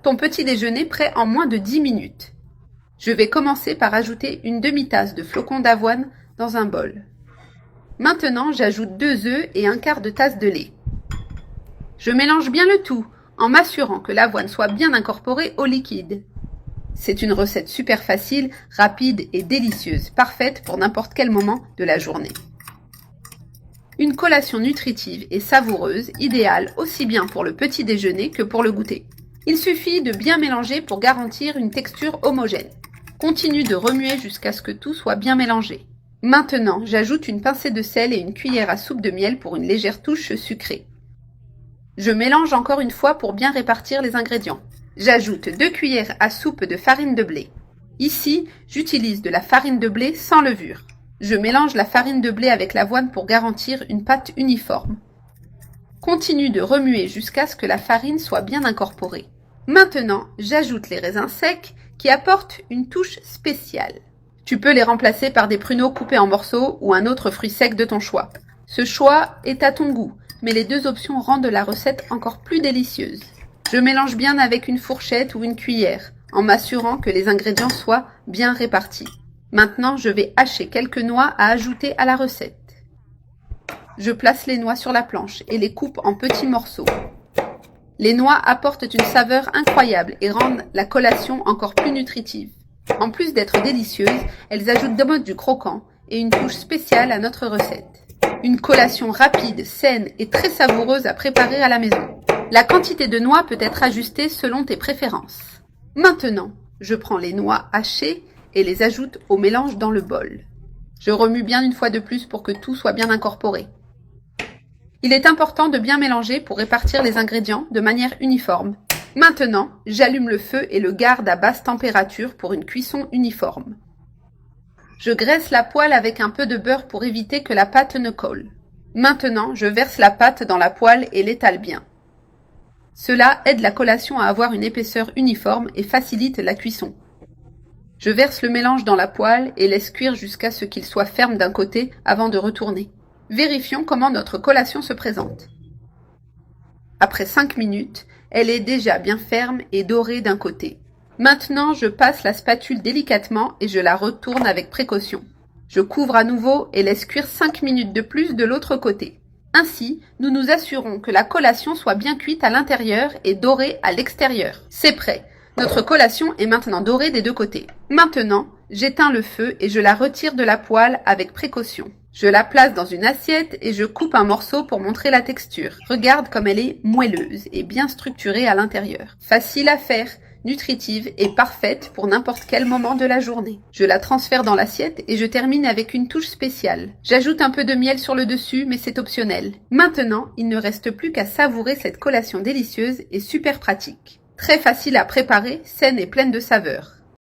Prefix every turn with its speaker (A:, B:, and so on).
A: Ton petit déjeuner prêt en moins de 10 minutes. Je vais commencer par ajouter une demi-tasse de flocons d'avoine dans un bol. Maintenant, j'ajoute 2 œufs et un quart de tasse de lait. Je mélange bien le tout en m'assurant que l'avoine soit bien incorporée au liquide. C'est une recette super facile, rapide et délicieuse, parfaite pour n'importe quel moment de la journée. Une collation nutritive et savoureuse, idéale aussi bien pour le petit déjeuner que pour le goûter. Il suffit de bien mélanger pour garantir une texture homogène. Continue de remuer jusqu'à ce que tout soit bien mélangé. Maintenant, j'ajoute une pincée de sel et une cuillère à soupe de miel pour une légère touche sucrée. Je mélange encore une fois pour bien répartir les ingrédients. J'ajoute 2 cuillères à soupe de farine de blé. Ici, j'utilise de la farine de blé sans levure. Je mélange la farine de blé avec l'avoine pour garantir une pâte uniforme. Continue de remuer jusqu'à ce que la farine soit bien incorporée. Maintenant, j'ajoute les raisins secs qui apportent une touche spéciale. Tu peux les remplacer par des pruneaux coupés en morceaux ou un autre fruit sec de ton choix. Ce choix est à ton goût, mais les deux options rendent la recette encore plus délicieuse. Je mélange bien avec une fourchette ou une cuillère, en m'assurant que les ingrédients soient bien répartis. Maintenant, je vais hacher quelques noix à ajouter à la recette. Je place les noix sur la planche et les coupe en petits morceaux. Les noix apportent une saveur incroyable et rendent la collation encore plus nutritive. En plus d'être délicieuses, elles ajoutent du croquant et une touche spéciale à notre recette. Une collation rapide, saine et très savoureuse à préparer à la maison. La quantité de noix peut être ajustée selon tes préférences. Maintenant, je prends les noix hachées et les ajoute au mélange dans le bol. Je remue bien une fois de plus pour que tout soit bien incorporé. Il est important de bien mélanger pour répartir les ingrédients de manière uniforme. Maintenant, j'allume le feu et le garde à basse température pour une cuisson uniforme. Je graisse la poêle avec un peu de beurre pour éviter que la pâte ne colle. Maintenant, je verse la pâte dans la poêle et l'étale bien. Cela aide la collation à avoir une épaisseur uniforme et facilite la cuisson. Je verse le mélange dans la poêle et laisse cuire jusqu'à ce qu'il soit ferme d'un côté avant de retourner. Vérifions comment notre collation se présente. Après 5 minutes, elle est déjà bien ferme et dorée d'un côté. Maintenant, je passe la spatule délicatement et je la retourne avec précaution. Je couvre à nouveau et laisse cuire 5 minutes de plus de l'autre côté. Ainsi, nous nous assurons que la collation soit bien cuite à l'intérieur et dorée à l'extérieur. C'est prêt. Notre collation est maintenant dorée des deux côtés. Maintenant, j'éteins le feu et je la retire de la poêle avec précaution. Je la place dans une assiette et je coupe un morceau pour montrer la texture. Regarde comme elle est moelleuse et bien structurée à l'intérieur. Facile à faire, nutritive et parfaite pour n'importe quel moment de la journée. Je la transfère dans l'assiette et je termine avec une touche spéciale. J'ajoute un peu de miel sur le dessus, mais c'est optionnel. Maintenant, il ne reste plus qu'à savourer cette collation délicieuse et super pratique. Très facile à préparer, saine et pleine de saveurs.